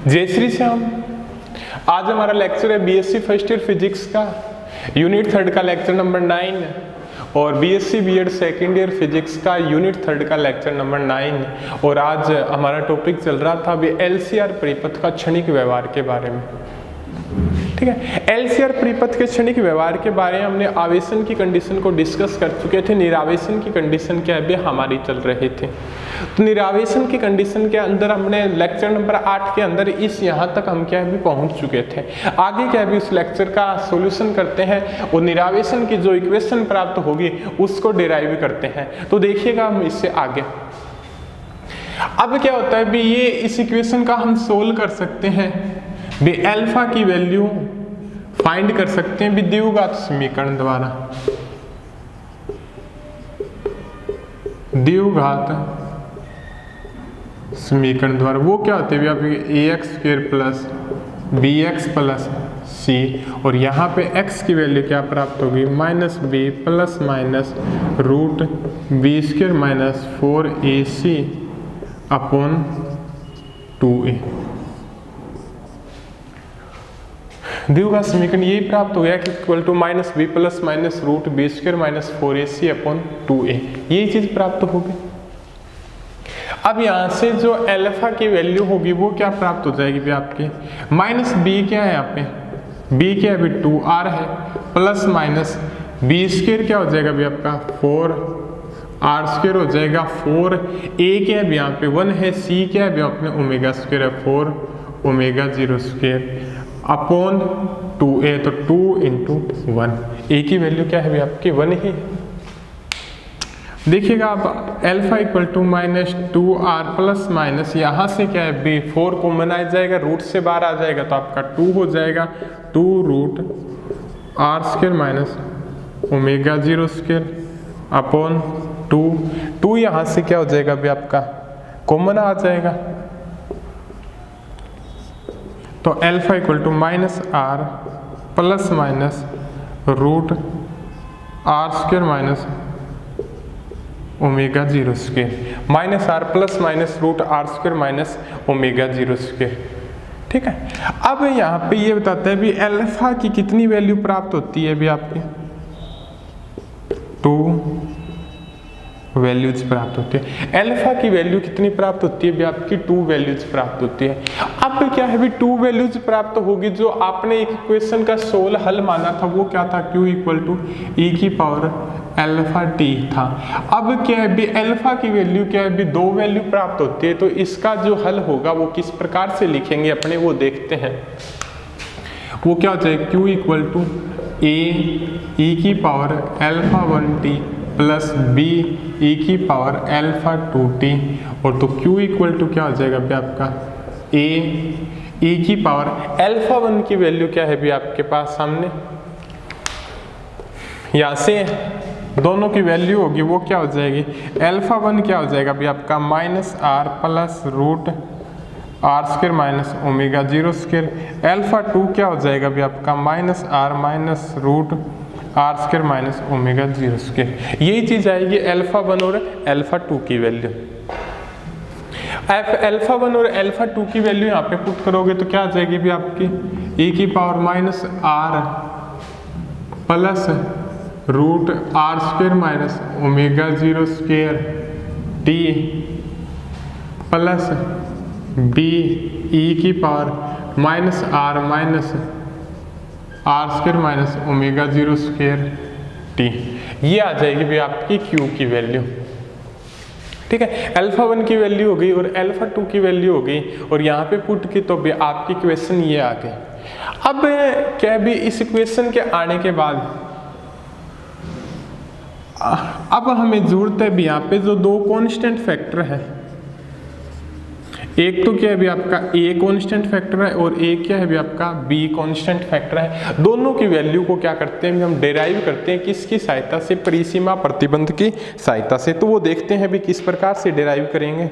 जय श्री श्याम। आज हमारा लेक्चर है बीएससी फर्स्ट ईयर फिजिक्स का यूनिट 3 का लेक्चर नंबर 9 और BSc BEd second year physics का यूनिट 3 का लेक्चर नंबर 9। और आज हमारा टॉपिक चल रहा था अभी एलसीआर परिपथ का क्षणिक व्यवहार के बारे में। ठीक है, एलसीआर परिपथ के क्षणिक व्यवहार के बारे में हमने आवेशन की कंडीशन को डिस्कस कर चुके थे। निरावेशन की कंडीशन क्या है हमारी चल रहे थे। तो निरावेशन की कंडीशन के अंदर हमने लेक्चर नंबर 8 के अंदर इस यहाँ तक हम क्या है पहुंच चुके थे। आगे क्या है उस लेक्चर का सॉल्यूशन करते हैं और निरावेशन की जो इक्वेशन प्राप्त होगी उसको डिराइव करते हैं। तो देखिएगा हम इससे आगे अब क्या होता है ये इस इक्वेशन का हम सोल्व कर सकते हैं अल्फा की वैल्यू फाइंड कर सकते हैं द्विघात समीकरण द्वारा। द्विघात समीकरण द्वारा वो क्या होते हैं आपके ax² plus bx plus c और यहाँ पे x की वैल्यू क्या प्राप्त होगी -b plus minus root b² minus 4ac upon 2a। द्विघात समीकरण यही प्राप्त हो गया कि equal to -b plus minus root b² minus 4ac upon 2a, यही चीज प्राप्त होगी। अब यहाँ से जो अल्फा की वैल्यू होगी वो क्या प्राप्त हो जाएगी आपकी -b क्या है यहाँ पे b क्या है 2r है प्लस माइनस b² क्या हो जाएगा आपका 4r² हो जाएगा 4a क्या है यहाँ पे 1 है c क्या है अपने ओमेगा² है 4 ओमेगा 0² अपॉन 2a तो 2 इंटू 1 a की वैल्यू क्या है आपकी 1 ही। देखिएगा आप alpha equal to -2r plus minus यहाँ से क्या है b 4 कॉमन आ जाएगा रूट से बाहर आ जाएगा तो आपका 2 हो जाएगा 2 root r² minus omega 0² upon 2 यहाँ से क्या हो जाएगा आपका कॉमन आ जाएगा तो alpha equal to -r plus minus root r² minus omega 0² -r plus minus root r² minus omega 0²। ठीक है, अब यहाँ पे ये बताता है अल्फा की कितनी वैल्यू प्राप्त होती है आपकी 2 वैल्यूज प्राप्त होती है। अल्फा की वैल्यू कितनी प्राप्त होती है आपकी 2 वैल्यूज प्राप्त होती है। अब क्या है 2 वैल्यूज प्राप्त होगी। जो आपने एक इक्वेशन का सोल हल माना था वो क्या था q इक्वल टू e की पावर अल्फा t था। अब क्या है अल्फा की वैल्यू क्या है 2 वैल्यू प्राप्त होती है। तो इसका जो हल होगा वो किस प्रकार से लिखेंगे अपने वो देखते हैं। वो क्या हो जाएगा q equal to a e की power alpha 1t plus b e की पावर अल्फा 2t और तो q इक्वल टू क्या हो जाएगा आपका a e की पावर अल्फा 1 की वैल्यू क्या है आपके पास सामने यहाँ से दोनों की वैल्यू होगी वो क्या हो जाएगी अल्फा 1 क्या हो जाएगा आपका -r plus root r² minus omega 0² alpha 2 क्या हो जाएगा आपका -r minus root r² minus omega 0²। यही चीज आएगी अल्फा 1 और अल्फा 2 की वैल्यू। अल्फा 1 और अल्फा 2 की वैल्यू यहाँ पे पुट करोगे तो क्या आ जाएगी आपकी e की power -r plus root r² minus omega 0² t plus b e की power -r minus r² minus omega 0² t, ये आ जाएगी आपकी q की वैल्यू। ठीक है, अल्फा 1 की वैल्यू हो गई और अल्फा 2 की वैल्यू हो गई और यहाँ पे पुट की तो भी आपकी इक्वेशन ये आ गई। अब क्या भी इस इक्वेशन के आने के बाद अब हमें जरूरत है यहाँ पे जो 2 कांस्टेंट फैक्टर है। एक तो क्या है आपका a कांस्टेंट फैक्टर है और एक क्या है आपका b कांस्टेंट फैक्टर है। दोनों की वैल्यू को क्या करते हैं हम डिराइव करते हैं किसकी सहायता से परिसीमा प्रतिबंध की सहायता से। तो वो देखते हैं किस प्रकार से डिराइव करेंगे।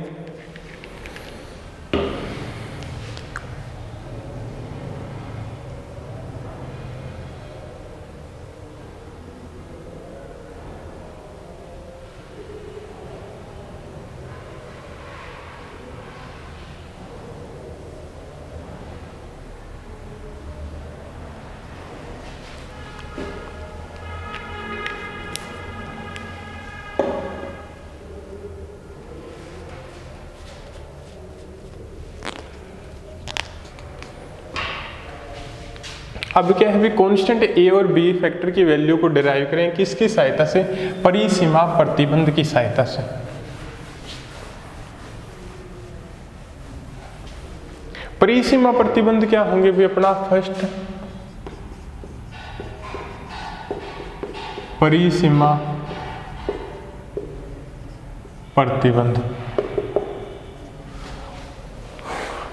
अब क्या है भी कांस्टेंट ए और बी फैक्टर की वैल्यू को डिराइव करें किसकी सहायता से, परिसीमा प्रतिबंध की सहायता से। परिसीमा प्रतिबंध क्या होंगे भी अपना, फर्स्ट परिसीमा प्रतिबंध।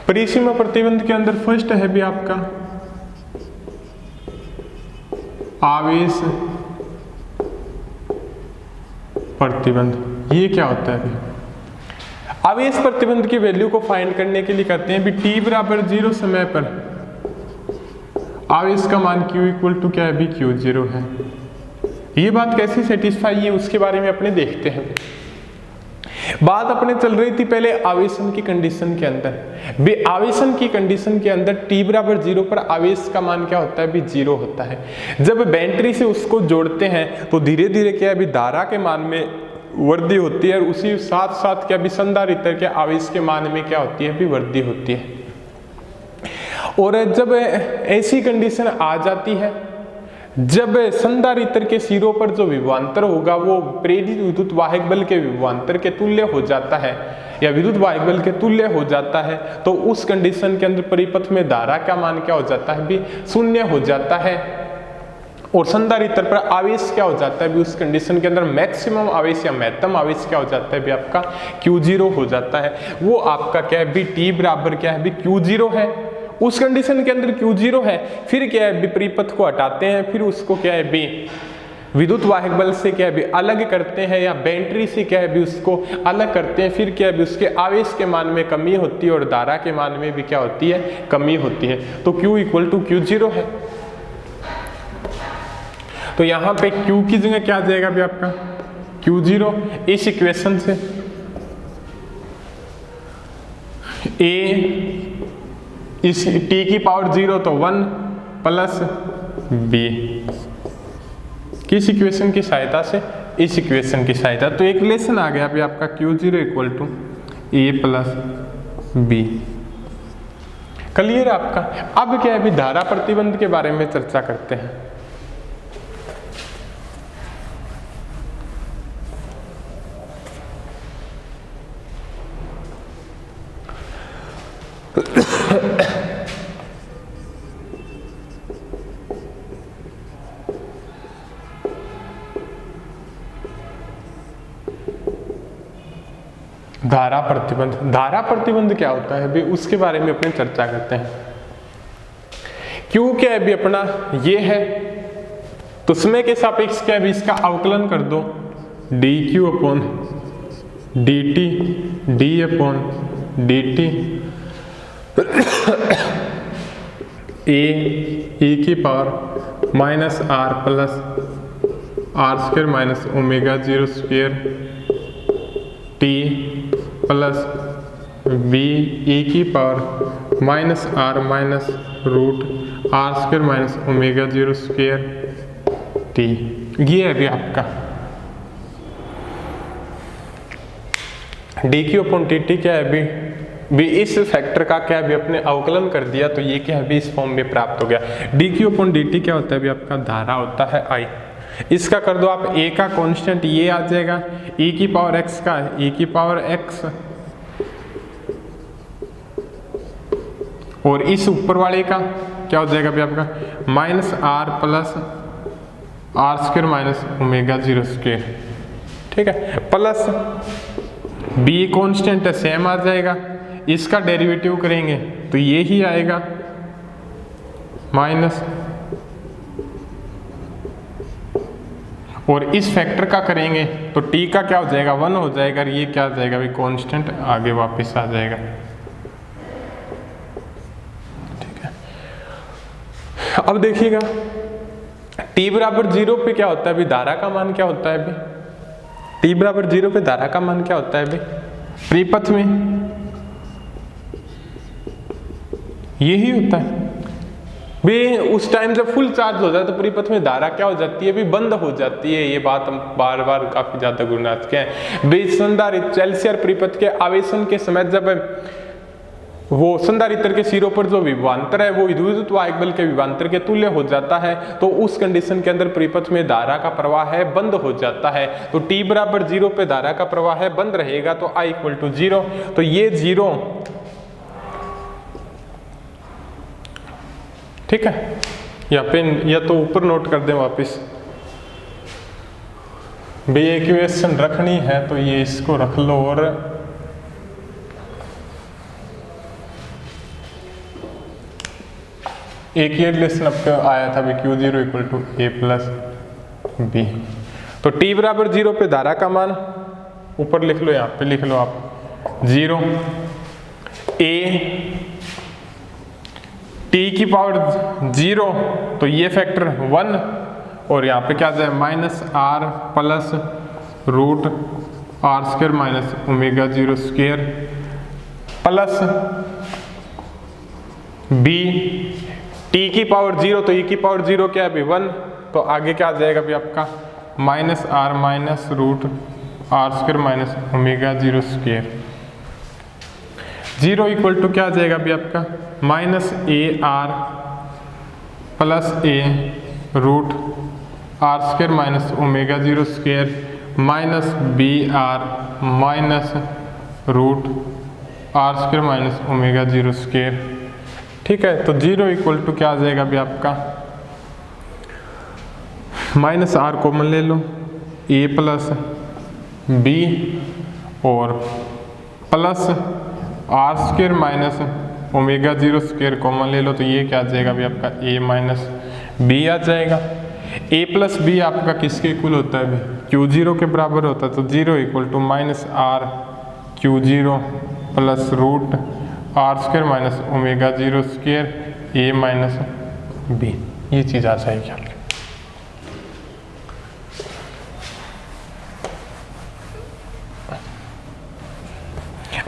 परिसीमा प्रतिबंध के अंदर फर्स्ट है भी आपका आवेश प्रतिबंध। ये क्या होता है भी, आवेश प्रतिबंध की वैल्यू को फाइंड करने के लिए करते हैं भी t बराबर 0 समय पर आवेश का मान q इक्वल टू क्या है भी q0 है। ये बात कैसे सेटिस्फाई है उसके बारे में अपने देखते हैं। बात अपने चल रही थी पहले आवेशन की कंडीशन के अंदर भी, आवेशन की कंडीशन के अंदर t बराबर 0 पर आवेश का मान क्या होता है भी 0 होता है। जब बैटरी से उसको जोड़ते हैं तो धीरे धीरे क्या है भी धारा के मान में वृद्धि होती है और उसी साथ साथ क्या भी संधारित्र के आवेश के मान में क्या होती है भी वृद्धि होती है। और जब ऐसी कंडीशन आ जाती है, जब संधारित्र के सिरों पर जो विभवांतर होगा वो प्रेरित विद्युत वाहक बल के विभवांतर के तुल्य हो जाता है या विद्युत वाहक बल के तुल्य हो जाता है, तो उस कंडीशन के अंदर परिपथ में धारा का मान क्या हो जाता है भी 0 हो जाता है। और संधारित्र पर आवेश क्या हो जाता है भी, उस कंडीशन के अंदर मैक्सिमम आवेश या महत्तम आवेश क्या हो जाता है भी आपका Q0 हो जाता है। वो आपका क्या है भी t बराबर क्या है भी Q0 है। उस कंडीशन के अंदर Q0 है, फिर क्या है परिपथ को हटाते हैं, फिर उसको क्या है भी विद्युत वाहक बल से क्या है भी अलग करते हैं या बैटरी से क्या है भी उसको अलग करते हैं, फिर क्या है भी उसके आवेश के मान में कमी होती है और धारा के मान में भी क्या होती है कमी होती है। तो Q इक्वल टू Q0 है। तो यहाँ पे Q की जगह क्या आ जाएगा भी आपका Q0। इस इक्वेशन से A इस t की पावर 0 तो 1 प्लस b, किस इक्वेशन की सहायता से, इस इक्वेशन की सहायता। तो एक रिलेशन आ गया अभी आपका Q0 equal to a plus b। Clear आपका। अब क्या है अभी धारा प्रतिबंध के बारे में चर्चा करते हैं। धारा प्रतिबंध, धारा प्रतिबंध क्या होता है भी उसके बारे में अपने चर्चा करते हैं। क्यों क्या है भी अपना ये है, तो समय के सापेक्ष क्या है भी इसका अवकलन कर दो dq upon dt d upon dt a की power minus r plus r square minus omega 0 square t plus b e की power minus r minus root r square minus omega 0 square t। ये है अभी आपका dq upon dt क्या है अभी भी इस फैक्टर का क्या है भी अपने अवकलन कर दिया, तो ये क्या है भी इस फॉर्म में प्राप्त हो गया। dq अपॉन dt क्या होता है भी आपका धारा होता है I। इसका कर दो आप a का कांस्टेंट ये आ जाएगा, e की पावर x का e की पावर x, और इस ऊपर वाले का क्या हो जाएगा भी आपका minus r plus r square minus omega 0 square. ठीक है, प्लस b कांस्टेंट सेम आ जाएगा, इसका डेरिवेटिव करेंगे तो ये ही आएगा माइनस, और इस फैक्टर का करेंगे तो t का क्या हो जाएगा 1 हो जाएगा, ये क्या आ जाएगा भी कांस्टेंट आगे वापस आ जाएगा। ठीक है, अब देखिएगा t बराबर 0 पे क्या होता है भी धारा का मान क्या होता है भी, t बराबर 0 पे धारा का मान क्या होता है भी परिपथ में यही होता है भी। उस टाइम जब फुल चार्ज हो जाए तो परिपथ में धारा क्या हो जाती है भी बंद हो जाती है। ये बात हम बार बार काफी ज्यादा गुरुनाथ के हैं भी। संधारित्र चेल्सियर परिपथ के आवेशन के समय जब वो संधारित्र के सिरों पर जो विभवांतर है वो विद्युत वाहक बल के विभवांतर के तुल्य हो जाता है, तो उस कंडीशन के अंदर परिपथ में धारा का प्रवाह है बंद हो जाता है। तो t बराबर 0 पे धारा का प्रवाह है बंद रहेगा, तो I इक्वल टू 0। तो ये 0, ठीक है, या पेन या तो ऊपर नोट कर दें वापस भाई, इक्वेशन रखनी है तो ये इसको रख लो। और एक ही रिलेशन आपका आया था Q0 equal to A plus B। तो t बराबर 0 पे धारा का मान ऊपर लिख लो, यहाँ पे लिख लो आप 0, A t की पावर 0, तो ये फैक्टर 1, और यहाँ पे क्या जाए minus r plus root r square minus omega 0 square plus b t की पावर 0, तो e की पावर 0 क्या है अभी 1, तो आगे क्या आ जाएगा अभी आपका minus r minus root r square minus omega 0 square. 0 equal to क्या आ जाएगा अभी आपका minus a r plus a root r square minus omega 0 square minus b r minus root r square minus omega 0 square. ठीक है, तो 0 equal to क्या आ जाएगा अभी आपका माइनस r कॉमन ले लो, a प्लस b और plus r square minus omega 0 square common ले लो, तो ये क्या आ जाएगा अभी आपका a माइनस b आ जाएगा। a प्लस b आपका किसके इक्वल होता है अभी Q0 के बराबर होता है, तो 0 equal to minus r Q0 plus root r square minus omega 0 square a minus b, ये चीज़ आ जाएगी आपकी।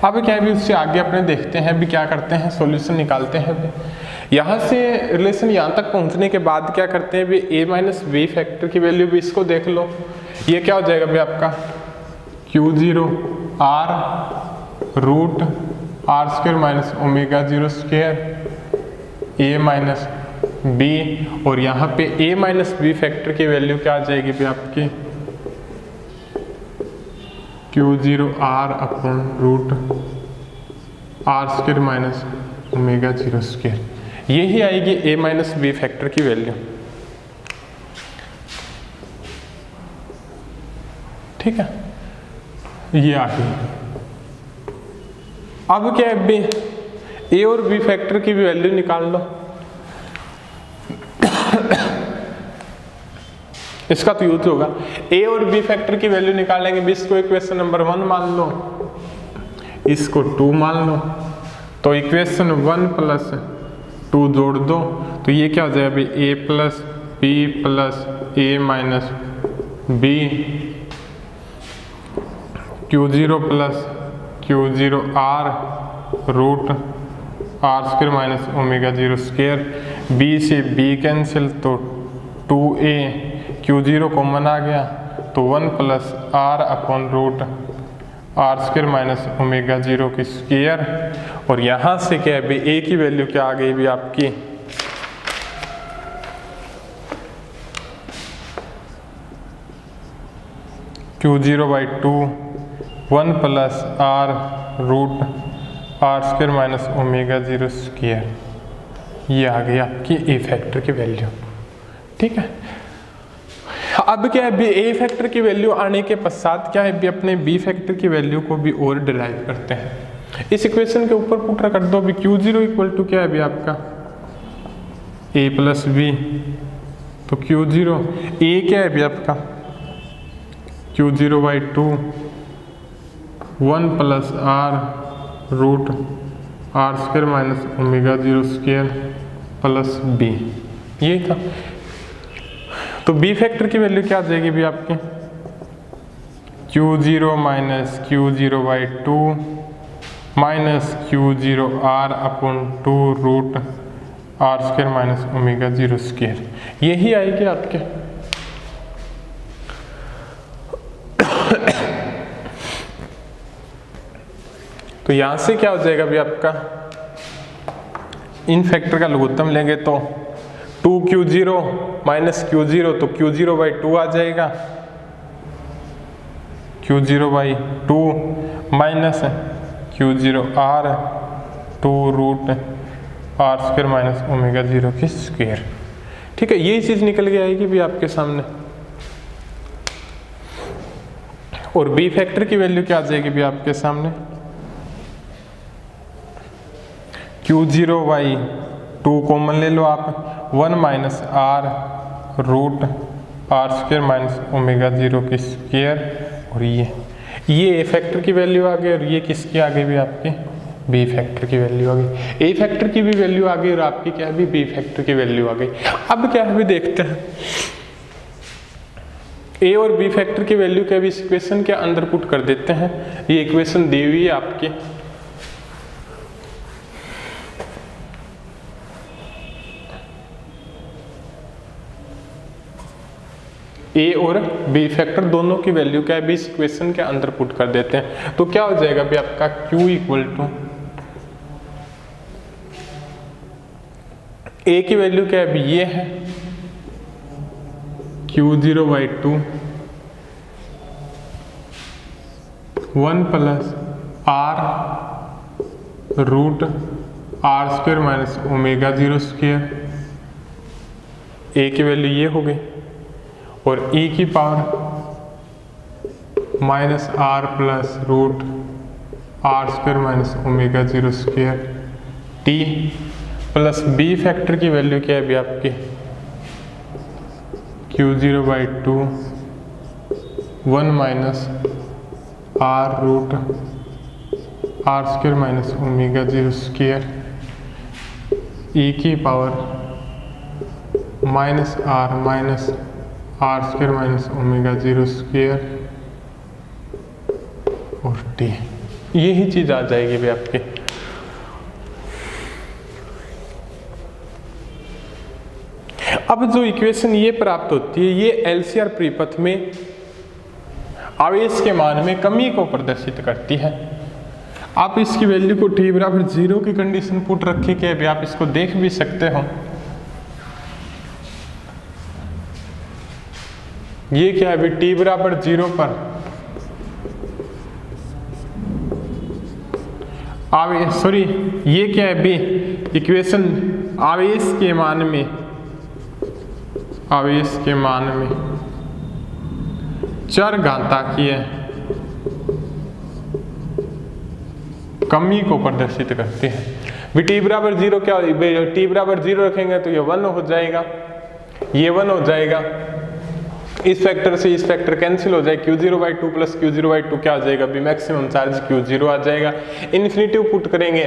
अब क्या है भी उससे आगे अपने देखते हैं भी क्या करते हैं, सॉल्यूशन निकालते हैं भी। यहाँ से रिलेशन यहाँ तक पहुँचने के बाद क्या करते हैं भी a माइनस बी फैक्टर की वैल्यू भी इसको देख लो। ये क्या हो जाएगा भाई आपका Q0 r root r square minus omega 0 square a minus b, और यहाँ पे a माइनस बी फैक्टर की वैल्यू क्या आ जाएगी भाई आपकी Q0 r upon root r square minus omega 0 square, यही आएगी a माइनस बी फैक्टर की वैल्यू। ठीक है, ये आ गई। अब क्या है बी a और b फैक्टर की वैल्यू निकाल लो। इसका तो यूज होगा, a और b फैक्टर की वैल्यू निकालेंगे भी, इसको इक्वेशन नंबर 1 मान लो, इसको 2 मान लो, तो इक्वेशन 1 प्लस 2 जोड़ दो, तो ये क्या हो जाएगा अभी a plus b plus a minus b Q0 plus Q0 r root r square minus omega 0 square, b से b कैंसिल तो 2a Q0 कॉमन आ गया, तो 1 plus r upon root r square minus omega 0 की square, और यहाँ से क्या है भाई a की वैल्यू क्या आ गई भी आपकी Q0 by 2 1 plus r root r square minus omega 0 square, ये आ गई आपकी a फैक्टर की वैल्यू। ठीक है, अब क्या है भी a फैक्टर की वैल्यू आने के पश्चात क्या है भी अपने b फैक्टर की वैल्यू को भी और डिराइव करते हैं। इस इक्वेशन के ऊपर पुट कर दो भी Q0 इक्वल टू क्या है भी आपका a प्लस b, तो Q0 a क्या है भी आपका Q0 by 2 1 plus r root r square minus omega 0 square plus b, ये था। तो b फैक्टर की वैल्यू क्या आ जाएगी भी आपकी Q0 minus Q0 by 2 minus Q0 r upon 2 root r square minus omega 0 square, यही आएगी आपके। तो यहाँ से क्या हो जाएगा भी आपका इन फैक्टर का लघुत्तम लेंगे तो 2q0 माइनस q0 तो q0/2 आ जाएगा, q0/2 minus q0r 2√r² minus ω0 की स्क्वायर। ठीक है, यही चीज निकल के आएगी भी आपके सामने। और बी फैक्टर की वैल्यू क्या आ जाएगी भी आपके सामने, q0/2 कॉमन ले लो आप, 1 माइनस r√r² माइनस ω0 की स्क्वायर। और ये ए फैक्टर की वैल्यू आ गई और ये किसकी आ गई भी आपकी बी फैक्टर की वैल्यू आ गई। ए फैक्टर की भी वैल्यू आ गई और आपकी क्या भी बी फैक्टर की वैल्यू आ गई। अब क्या भी देखते हैं, ए और बी फैक्टर की वैल्यू क्या भी इस इक्वेशन के अंदर पुट कर देते हैं। ये इक्वेशन दी हुई है आपकी, ए और बी फैक्टर दोनों की वैल्यू क्या है भी इस इक्वेशन के अंदर पुट कर देते हैं। तो क्या हो जाएगा भी आपका Q इक्वल टू ए की वैल्यू क्या है भी ये है q0/2 1 प्लस r√r² माइनस ω0²। ए की वैल्यू ये हो गई और e की power minus r plus √r² minus ω0² t plus B factor की वैल्यू क्या है भी आपकी q0/2 1 minus r√r² minus ω0² e की power minus r minus r² minus ω0² और t। यही चीज आ जाएगी भी आपकी। अब जो इक्वेशन ये प्राप्त होती है ये एलसीआर परिपथ में आवेश के मान में कमी को प्रदर्शित करती है। आप इसकी वैल्यू को t बराबर 0 की कंडीशन पुट रखे के भी आप इसको देख भी सकते हो। ये क्या है भी t बराबर 0 पर आवेश, सॉरी ये क्या है भी इक्वेशन आवेश के मान में चरघातांकीय कमी को प्रदर्शित करते हैं। भी t बराबर 0 क्या, t बराबर 0 रखेंगे तो ये 1 हो जाएगा, ये 1 हो जाएगा। इस फैक्टर से इस फैक्टर कैंसिल हो जाए, q0/2 प्लस q0/2 क्या आ जाएगा भी मैक्सिमम चार्ज q0 आ जाएगा। इन्फिनिटिव पुट करेंगे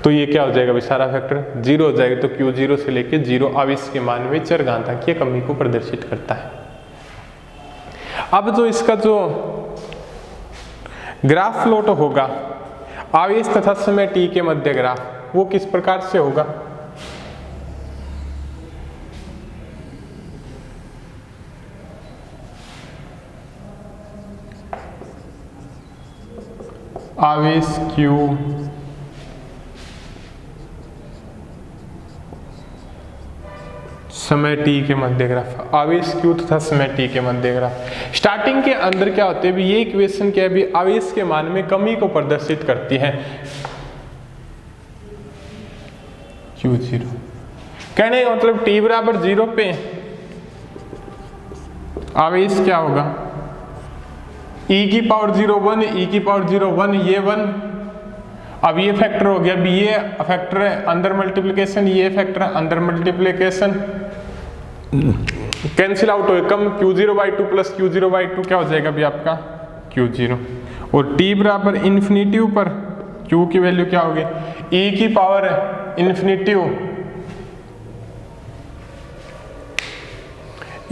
तो ये क्या हो जाएगा भी सारा फैक्टर 0 हो जाएगा। तो q0 से लेके 0 आवेश के मान में चरघातांकीय कमी को प्रदर्शित करता है। अब जो इसका जो ग्राफ प्लॉट होगा आवेश तथा समय t के मध्य ग्राफ, वो किस प्रकार से होगा, आवेश q समय t के मध्य ग्राफ, आवेश q तथा समय t के मध्य ग्राफ। स्टार्टिंग के अंदर क्या होते हैं भी ये इक्वेशन क्या है भी आवेश के मान में कमी को प्रदर्शित करती है। q0 कहने का मतलब t बराबर 0 पे आवेश क्या होगा e की पावर 0 1, e की पावर 0 1, ये 1। अब ये फैक्टर हो गया, अब ये फैक्टर है अंदर मल्टीप्लिकेशन, ये फैक्टर है अंदर मल्टीप्लिकेशन, कैंसिल आउट हो कम q0/2 प्लस q0/2 क्या हो जाएगा भी आपका q0। और t बराबर इन्फिनिटिव पर q की वैल्यू क्या होगी e की पावर इन्फिनिटिव,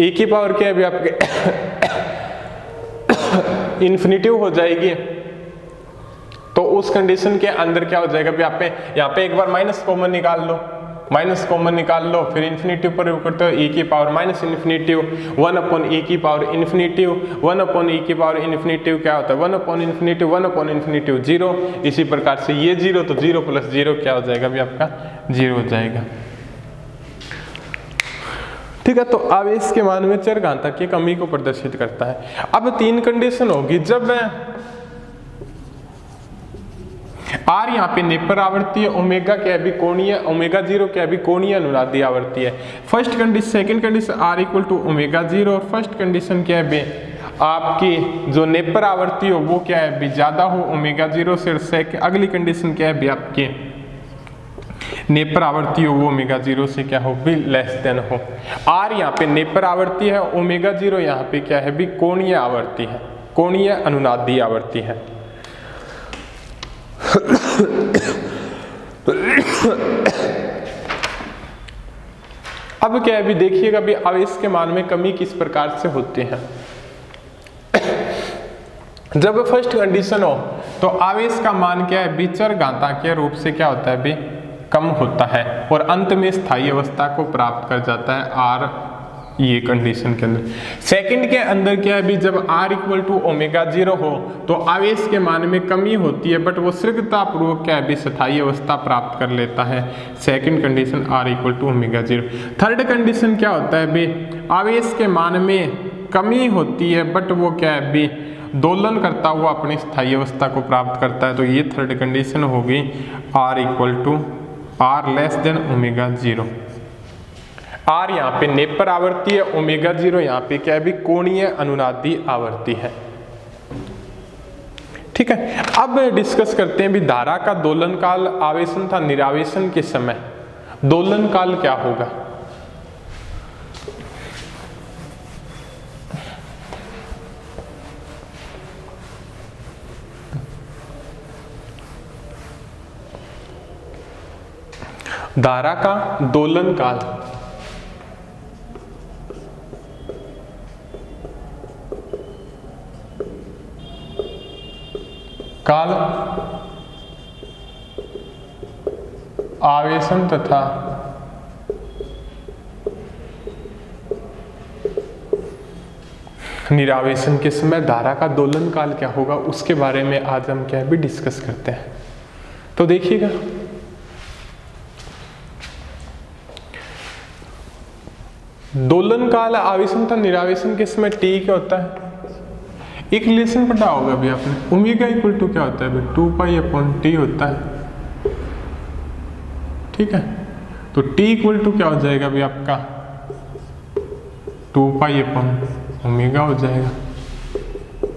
e की पावर क्या है भी आपके इन्फिनिटिव हो जाएगी। तो उस कंडीशन के अंदर क्या हो जाएगा भी यहाँ पे एक बार माइनस कॉमन निकाल लो माइनस कॉमन निकाल लो, फिर इन्फिनेटिव पर करते हो, e की power minus infinitive 1 upon e की पावर इन्फिनेटिव 1 अपॉन e की पावर इन्फिनेटिव क्या होता है 1 अपॉन इन्फिनेटिव 1 अपॉन इन्फिनेटिव 0। इसी प्रकार से ये 0 तो 0 प्लस 0 क्या हो जाएगा भी आपका 0 हो जाएगा। ठीक है, तो आवेश के मान में चरघातांक की कमी को प्रदर्शित करता है। अब 3 कंडीशन होगी जब आर यहाँ पे नेपर आवर्ती है, ओमेगा क्या है भी कोणीय, ओमेगा 0 क्या है भी कोणीय अनुनादी आवर्ती है। First condition, second condition r equal to omega 0 और फर्स्ट कंडीशन क्या है बे आपकी जो नेपर आवर्ती हो वो क्या है भी ज्यादा हो ओमेगा 0 से। अगली कंडीशन क्या है भी आपकी नेपर आवर्ती हो वो ओमेगा 0 से क्या हो भी लेस देन हो। आर यहाँ पे नेपर आवर्ती है, ओमेगा 0 यहाँ पे क्या है भी कोणीय आवर्ती है, कोणीय अनुनादी आवर्ती है। अब क्या है भी देखिएगा भी आवेश के मान में कमी किस प्रकार से होती है। जब फर्स्ट कंडीशन हो तो आवेश का मान क्या है भी चरघातांकीय रूप से क्या होता है भी कम होता है और अंत में स्थायी अवस्था को प्राप्त कर जाता है आर, ये कंडीशन के अंदर। सेकंड के अंदर क्या है भी जब r इक्वल टू ओमेगा 0 हो तो आवेश के मान में कमी होती है बट वो शीघ्रता पूर्वक क्या है भी स्थायी अवस्था प्राप्त कर लेता है। Second condition r equal to omega 0। Third condition क्या होता है भी आवेश के मान में कमी होती है बट वो क्या है भी दोलन करता हुआ अपनी स्थायी अवस्था को प्राप्त करता है, तो ये थर्ड कंडीशन होगी r equal to r less than omega 0। R यहाँ पे नेपर आवर्ती है, ओमेगा 0 यहाँ पे क्या है भी कोणीय अनुनादी आवर्ती है। ठीक है, अब डिस्कस करते हैं भी धारा का दोलन काल, आवेशन था निरावेशन के समय दोलन काल क्या होगा। धारा का दोलन काल काल आवेशन तथा निरावेशन के समय धारा का दोलन काल क्या होगा उसके बारे में आज हम क्या भी डिस्कस करते हैं। तो देखिएगा दोलन काल आवेशन तथा निरावेशन के समय टी क्या होता है, एक रिलेशन पढ़ा होगा अभी आपने, ओमेगा इक्वल टू क्या होता है 2 पाई अपॉन टी होता है। ठीक है, तो टी इक्वल टू क्या हो जाएगा अभी आपका 2 पाई अपॉन ओमेगा हो जाएगा,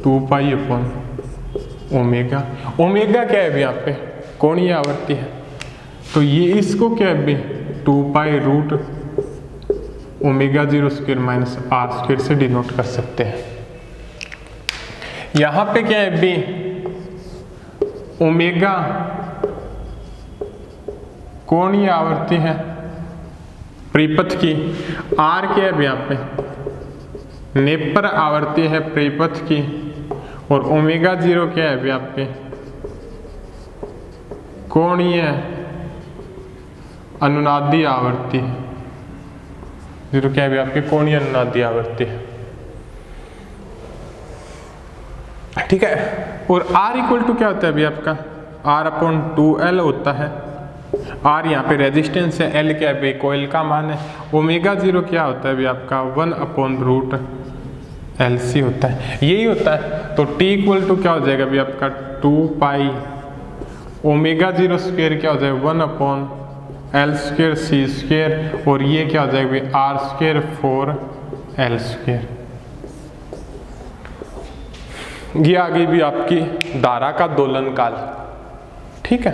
2 पाई अपॉन ओमेगा। ओमेगा क्या है अभी यहाँ पे कोणीय आवर्ती है, तो ये इसको क्या है अभी 2 pi root omega 0 square minus r square से डिनोट कर सकते हैं। यहां पे क्या है बी ओमेगा कोणीय आवर्ती है परिपथ की, आर क्या है यहाँ पे नेपर आवर्ती है परिपथ की, और ओमेगा 0 क्या है आपके कोणीय अनुनादी आवर्ती, 0 क्या है आपके कोणीय अनुनादी आवर्ती है। ठीक है, और R इक्वल टू क्या होता है अभी आपका R अपॉन 2L होता है। R यहाँ पे रेजिस्टेंस है, L क्या है कोयल का मान है। ओमेगा 0 क्या होता है अभी आपका 1 अपॉन रूट LC होता है, यही होता है। तो T इक्वल टू क्या हो जाएगा अभी आपका 2 पाई ओमेगा 0 स्क्वायर क्या हो जाएगा 1 upon L square C square, और ये क्या हो जाएगा अभी R स्क्वायर 4L स्क्वायर। ये आ गई भी आपकी धारा का दोलन काल। ठीक है,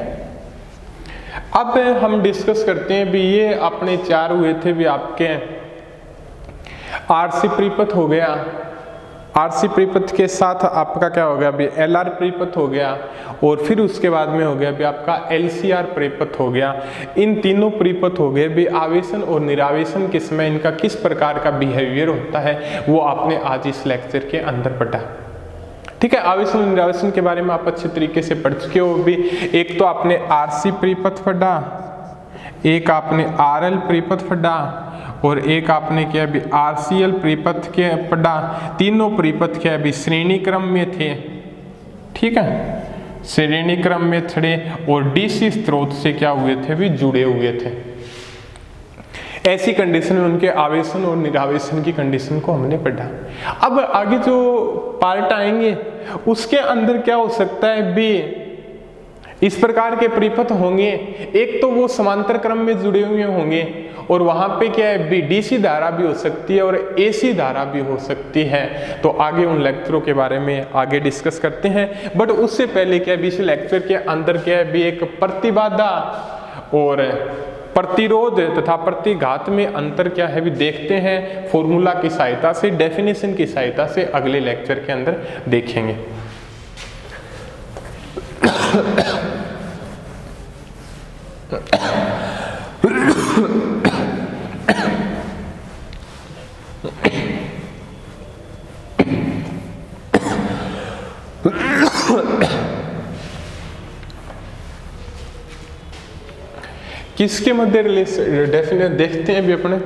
अब हम डिस्कस करते हैं भी ये अपने 4 हुए थे भी आपके आरसी परिपथ हो गया, आरसी परिपथ के साथ आपका क्या हो गया अभी एलआर परिपथ हो गया, और फिर उसके बाद में हो गया भी आपका एलसीआर परिपथ हो गया। इन तीनों परिपथ हो गए भी आवेशन और निरावेशन के समय इनका किस प्रकार का बिहेवियर होता है वो आपने आज इस लेक्चर के अंदर पढ़ा। ठीक है, आवेशन और निरावेशन के बारे में आप अच्छे तरीके से पढ़ चुके हो भी। एक तो आपने आरसी परिपथ पढ़ा, एक आपने RL परिपथ पढ़ा और एक आपने क्या अभी RCL परिपथ के पढ़ा। तीनों परिपथ क्या अभी श्रेणी क्रम में थे, ठीक है, श्रेणी क्रम में थे और DC स्रोत से क्या हुए थे, भी जुड़े हुए थे। ऐसी कंडीशन में उनके आवेशन और निरावेशन की कंडीशन को हमने पढ़ा। अब आगे जो पार्ट आएंगे उसके अंदर क्या हो सकता है भी, इस प्रकार के परिपथ होंगे। एक तो वो समांतर क्रम में जुड़े हुए होंगे और वहां पे क्या है भी DC धारा भी हो सकती है और AC धारा भी हो सकती है। तो आगे उन लेक्चरों के बारे में आगे डिस्कस करते हैं, बट उससे पहले क्या है भी इस लेक्चर के अंदर क्या है भी एक प्रतिबाधा और प्रतिरोध तथा प्रतिघात में अंतर क्या है भी देखते हैं। फॉर्मूला की सहायता से, डेफिनेशन की सहायता से अगले लेक्चर के अंदर देखेंगे। किसके मध्य रिलेशन डेफिनेट देखते हैं भी अपने,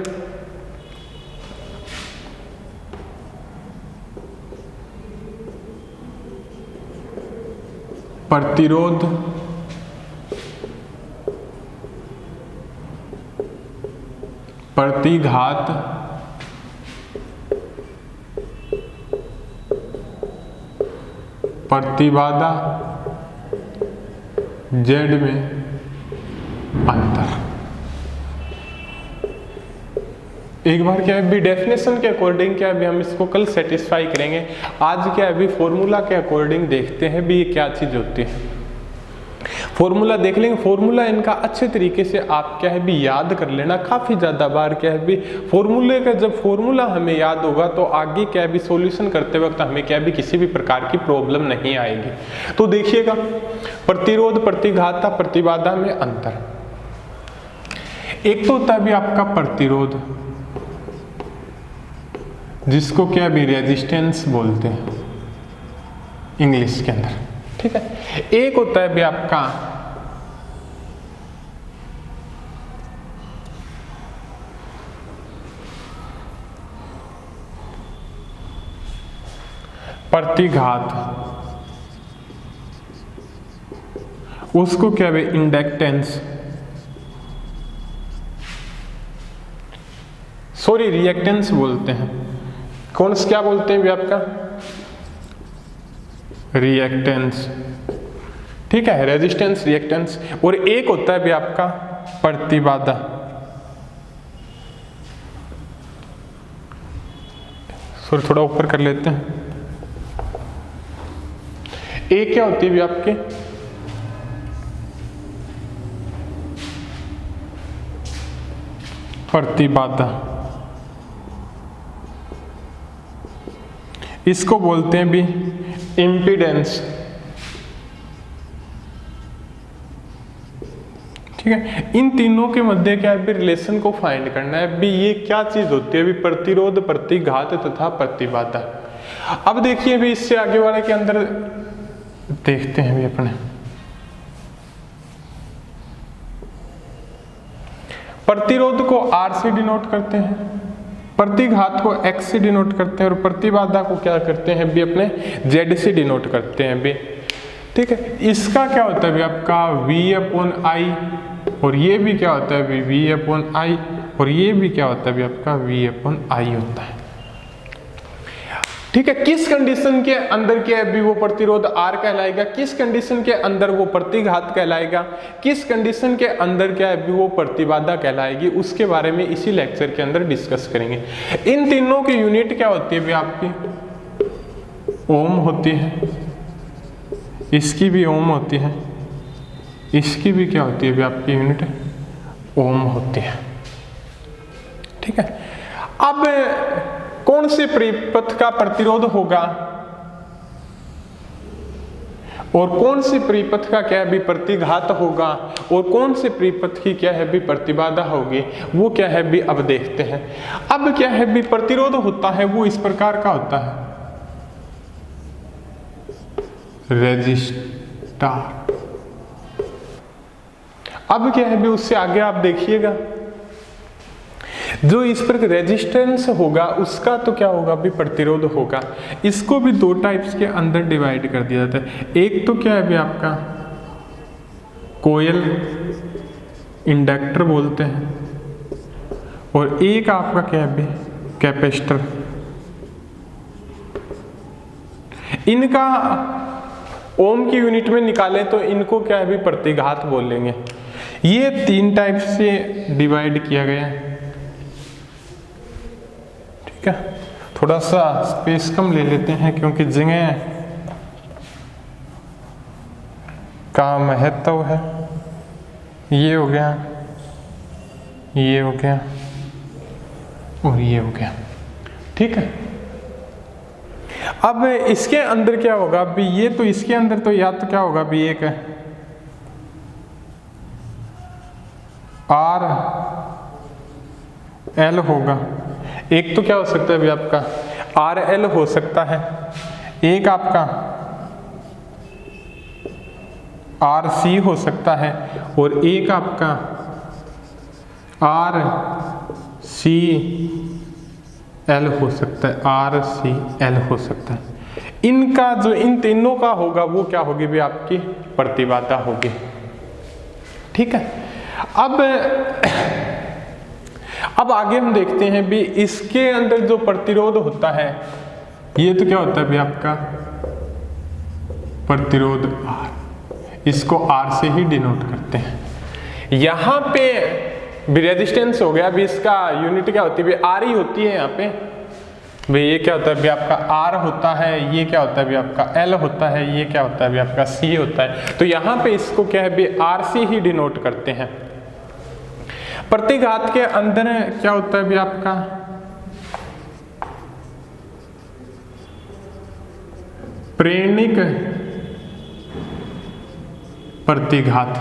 प्रतिरोध प्रतिघात प्रतिबाधा Z में अंतर। एक बार क्या है भी डेफिनेशन के अकॉर्डिंग क्या है भी हम इसको कल सेटिस्फाई करेंगे। आज क्या है भी फॉर्मूला के अकॉर्डिंग देखते हैं भी ये क्या चीज होती है। फॉर्मूला देख लेंगे। फॉर्मूला इनका अच्छे तरीके से आप क्या है भी याद कर लेना। काफी ज्यादा बार क्या है भी फॉर्मूले का जब फॉर्मूला हमें याद होगा तो आगे क्या है भी सॉल्यूशन करते वक्त हमें क्या है भी किसी भी प्रकार की प्रॉब्लम नहीं आएगी। तो देखिएगा, प्रतिरोध प्रतिघात प्रतिबाधा में अंतर। एक तो होता है भी आपका प्रतिरोध, जिसको क्या भी रेजिस्टेंस बोलते हैं इंग्लिश के अंदर, ठीक है। एक होता है भी आपका प्रतिघात, उसको क्या है इंडक्टेंस, सॉरी रिएक्टेंस बोलते हैं। कौन सा क्या बोलते हैं भी आपका रिएक्टेंस, ठीक है, रेजिस्टेंस रिएक्टेंस। और एक होता है भी आपका प्रतिबाधा, सॉरी थोड़ा ऊपर कर लेते हैं। एक क्या होती है भी आपके प्रतिबाधा, इसको बोलते हैं भी इम्पीडेंस, ठीक है। इन तीनों के मध्य क्या है भी रिलेशन को फाइंड करना है भी ये क्या चीज होती है भी प्रतिरोध प्रतिघात तथा प्रतिबाधा। अब देखिए भी इससे आगे वाले के अंदर देखते हैं भी अपने प्रतिरोध को R से डिनोट करते हैं, प्रतिघात को X से डिनोट करते हैं और प्रतिबाधा को क्या करते हैं भी अपने Z से डिनोट करते हैं भी, ठीक है। इसका क्या होता है भी आपका V/I और ये भी क्या होता है भी V/I और ये भी क्या होता है भी आपका V/I होता है, ठीक है। किस कंडीशन के अंदर क्या है भी वो प्रतिरोध R कहलाएगा, किस कंडीशन के अंदर वो प्रतिघात कहलाएगा, किस कंडीशन के अंदर क्या है भी वो प्रतिबाधा कहलाएगी, उसके बारे में इसी लेक्चर के अंदर डिस्कस करेंगे। इन तीनों की यूनिट क्या होती है भी आपकी ओम होती है, इसकी भी ओम होती है, इसकी भी क्या होती है भी आपकी यूनिट ओम होती है, ठीक है। अब कौन से परिपथ का प्रतिरोध होगा और कौन से परिपथ का क्या है भी प्रतिघात होगा और कौन से परिपथ की क्या है भी प्रतिबाधा होगी, वो क्या है भी अब देखते हैं। अब क्या है भी प्रतिरोध होता है वो इस प्रकार का होता है, रेजिस्टर। अब क्या है भी उससे आगे आप देखिएगा, जो इस पर रेजिस्टेंस होगा उसका तो क्या होगा भी प्रतिरोध होगा। इसको भी दो टाइप्स के अंदर डिवाइड कर दिया जाता है। एक तो क्या है भी आपका कोयल इंडक्टर बोलते हैं, और एक आपका क्या है भी कैपेसिटर। इनका ओम की यूनिट में निकालें तो इनको क्या है भी प्रतिघात बोलेंगे। ये तीन टाइप से डिवाइड किया गया है, ठीक है। थोड़ा सा स्पेस कम ले लेते हैं क्योंकि जगह का महत्व है। ये हो गया, ये हो गया और ये हो गया, ठीक है। अब इसके अंदर क्या होगा अभी, ये तो इसके अंदर तो या तो क्या होगा अभी एक आर एल होगा, एक तो क्या हो सकता है अभी आपका आर एल हो सकता है, एक आपका आर सी हो सकता है, और एक आपका आर सी एल हो सकता है, आर सी एल हो सकता है। इनका जो इन तीनों का होगा वो क्या होगी भी आपकी प्रतिबाधा होगी, ठीक है। अब आगे हम देखते हैं भी इसके अंदर जो प्रतिरोध होता है, ये तो क्या होता है भी आपका प्रतिरोध R, इसको R से ही डिनोट करते हैं। यहाँ पे भी रेजिस्टेंस हो गया, अभी इसका यूनिट क्या होती है भी R ही होती है। यहाँ पे भाई ये क्या होता है भी आपका R होता है, ये क्या होता है भी आपका L होता है, ये क्या होता है भी आपका C होता है। तो यहाँ पे इसको क्या है भी RC ही डिनोट करते हैं। प्रतिघात के अंदर क्या होता है भी आपका प्रेरणिक प्रतिघात,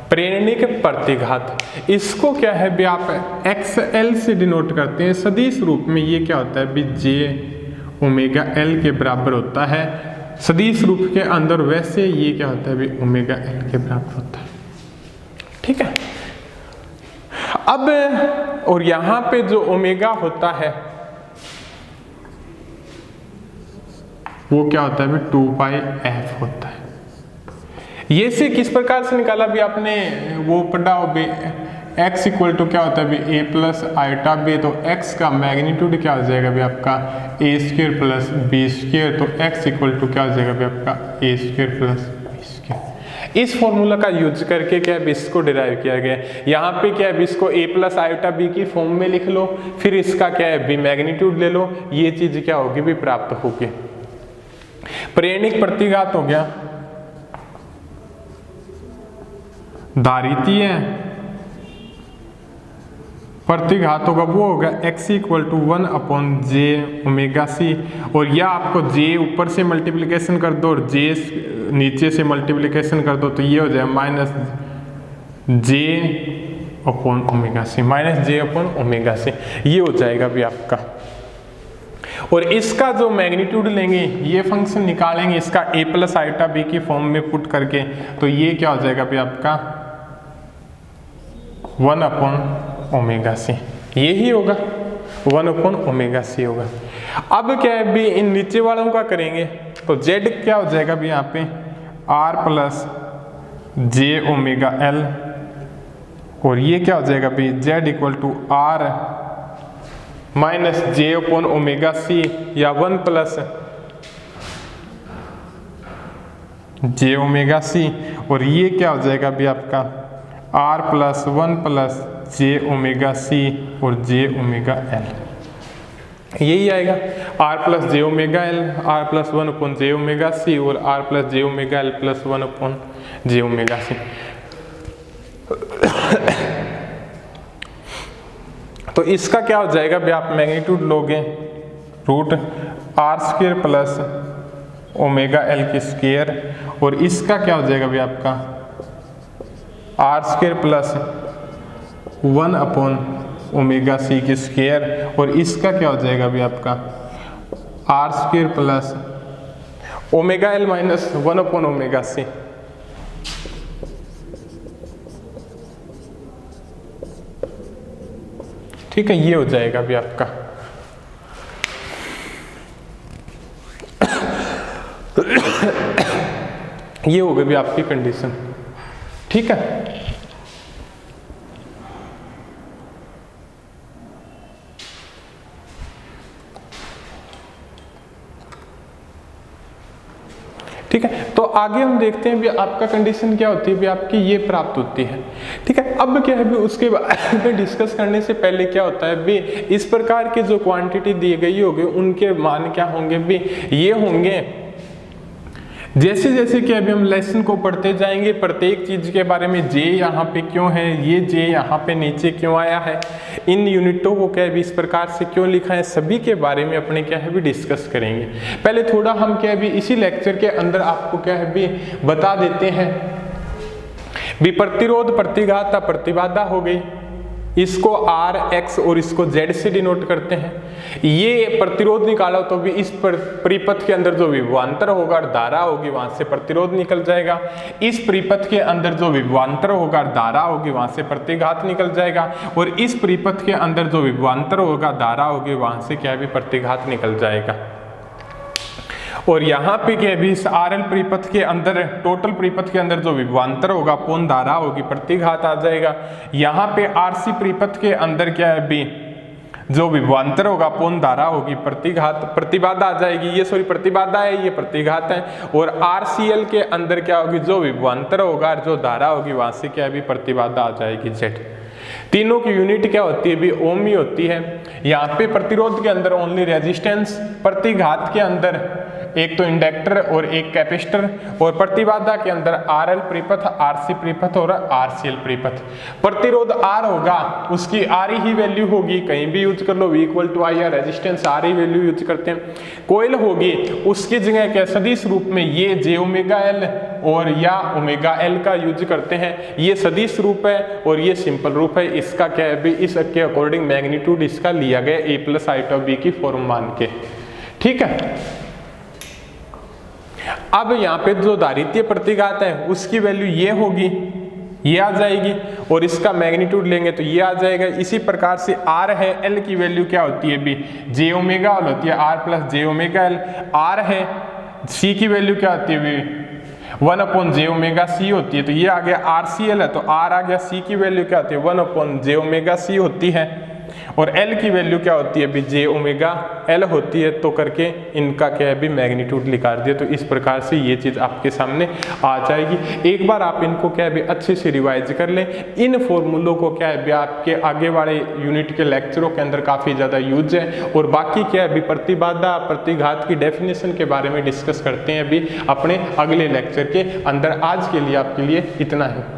प्रेरणिक प्रतिघात, इसको क्या है भी आप XL से डिनोट करते हैं सदिश रूप में। ये क्या होता है भी J ओमेगा L के बराबर होता है सदिश रूप के अंदर, वैसे ये क्या होता है भी ओमेगा L के बराबर होता है, ठीक है। अब और यहाँ पे जो ओमेगा होता है वो क्या होता है भी 2πf होता है। ये से किस प्रकार से निकाला भी आपने वो पढ़ा हो भी x इक्वल टू क्या होता है भी a प्लस आइटा b, तो x का मैग्नीट्यूड क्या हो जाएगा भी आपका a square plus b square, तो x इक्वल टू क्या हो जाएगा भी आपका a square plus b square. इस फॉर्मूला का यूज करके क्या है इसको डिराइव किया गया है। यहाँ पे क्या है इसको a प्लस आइटा b की फॉर्म में लिख लो, फिर इसका क्या है b मैग्नीट्यूड ले लो, ये चीज क्या होगी भी प्राप्त होगी। प्रेरणिक प्रतिघात हो गया, दारितीय प्रतिघात होगा वो होगा x equal to 1/j omega c, और या आपको j ऊपर से मल्टीप्लिकेशन कर दो और j नीचे से मल्टीप्लिकेशन कर दो, तो ये हो जाए minus j upon omega c, minus j upon omega c, ये हो जाएगा भी आपका। और इसका जो मैग्नीट्यूड लेंगे, ये फंक्शन निकालेंगे इसका a प्लस आइटा b की फॉर्म में पुट करके, तो ये क्या हो जाएगा भी आपका 1/ओमेगा सी, ये ही होगा 1/ओमेगा सी होगा। अब क्या है भी इन नीचे वालों का करेंगे, तो z क्या हो जाएगा भी यहाँ पे r plus j omega l, और ये क्या हो जाएगा भी z equal to r minus j upon omega c, या 1 प्लस j ओमेगा सी, और ये क्या हो जाएगा भी आपका r plus 1 plus j omega c और j ओमेगा l, यही आएगा r plus j omega l, r plus 1 upon j omega c और r plus j omega l plus 1 upon j omega c. तो इसका क्या हो जाएगा भी आप मैग्नीट्यूड लोगे root r square plus omega l की स्क्वायर, और इसका क्या हो जाएगा भी आपका r square plus 1 upon omega सी की स्क्वायर, और इसका क्या हो जाएगा भी आपका r square plus omega l minus 1 upon omega c. ठीक है, ये हो जाएगा अभी आपका। ये हो गई भी आपकी कंडीशन, ठीक है। ठीक है, तो आगे हम देखते हैं भी आपका कंडीशन क्या होती है, भी आपकी ये प्राप्त होती है। ठीक है, अब क्या है भी उसके बारे में डिस्कस करने से पहले क्या होता है भी इस प्रकार की जो क्वांटिटी दी गई होगी उनके मान क्या होंगे भी, ये होंगे जैसे जैसे कि अभी हम लेसन को पढ़ते जाएंगे प्रत्येक चीज के बारे में, जे यहाँ पे क्यों है, ये जे यहाँ पे नीचे क्यों आया है, इन यूनिटों को क्या है भी इस प्रकार से क्यों लिखा है, सभी के बारे में अपने क्या है भी डिस्कस करेंगे। पहले थोड़ा हम क्या है भी इसी लेक्चर के अंदर आपको क्या है भी बता देते हैं भी प्रतिरोध, प्रतिघात, प्रतिबाधा हो गई, इसको R, X और इसको Z से डिनोट करते हैं। ये प्रतिरोध निकाला तो भी इस परिपथ के अंदर जो विभवांतर होगा, धारा होगी, वहां से प्रतिरोध निकल जाएगा। इस परिपथ के अंदर जो विभवांतर होगा, धारा होगी, वहां से प्रतिघात निकल जाएगा। और इस परिपथ के अंदर जो विभवांतर होगा, धारा होगी, वहां से क्या भी प्रतिघात निकल जाएगा। और यहाँ पे क्या भी इस RL परिपथ के अंदर, टोटल परिपथ के अंदर जो विभवांतर होगा, पूर्ण धारा होगी, प्रतिघात आ जाएगा। यहाँ पे RC परिपथ के अंदर क्या है भी जो विभवांतर होगा, पूर्ण धारा होगी, प्रतिघात, प्रतिबाधा आ जाएगी। ये सॉरी प्रतिबाधा है, ये प्रतिघात है। और RCL के अंदर क्या होगी, जो विभवांतर होगा, जो धारा होगी, वहां से क्या भी प्रतिबाधा आ जाएगी Z। तीनों की यूनिट क्या होती है भी ओम ही होती है। यहाँ पे प्रतिरोध के अंदर ओनली रेजिस्टेंस, प्रतिघात के अंदर एक तो इंडक्टर और एक कैपेसिटर, और प्रतिबाधा के अंदर RL परिपथ, RC परिपथ और RCL परिपथ। प्रतिरोध R होगा, उसकी R ही वैल्यू होगी, कहीं भी यूज कर लो, V = I या रेजिस्टेंस R ही वैल्यू यूज करते हैं। कोयल होगी, उसकी जगह क्या सदिश रूप में ये JωL और या ωL का यूज करते हैं। ये सदिश रूप है और ये सिंपल रूप है। इसका क्या है भी इसके अकॉर्डिंग मैग्नीट्यूड इसका लिया गया A+I/B की फॉर्म मान के, ठीक है। अब यहाँ पे जो दारित्य प्रतिघात है उसकी वैल्यू ये होगी, ये आ जाएगी, और इसका मैग्नीट्यूड लेंगे तो ये आ जाएगा। इसी प्रकार से R है, L की वैल्यू क्या होती है भी JωL होती है, R+JωL। R है, C की वैल्यू क्या होती है भी 1/jωC होती है, तो ये आ गया RCL है, तो R आ गया। C की वैल्यू क्या होती है 1/jωC होती है, और L की वैल्यू क्या होती है भी JωL होती है। तो करके इनका क्या है भी मैग्नीट्यूड निकाल दिया। तो इस प्रकार से ये चीज आपके सामने आ जाएगी। एक बार आप इनको क्या है भी अच्छे से रिवाइज कर लें। इन फॉर्मूलों को क्या है भी आपके आगे वाले यूनिट के लेक्चरों के अंदर काफी ज्यादा यूज है। और बाकी क्या है भी प्रतिबाधा, प्रतिघात की डेफिनेशन के बारे में डिस्कस करते हैं अभी अपने अगले लेक्चर के अंदर। आज के लिए आपके लिए इतना है।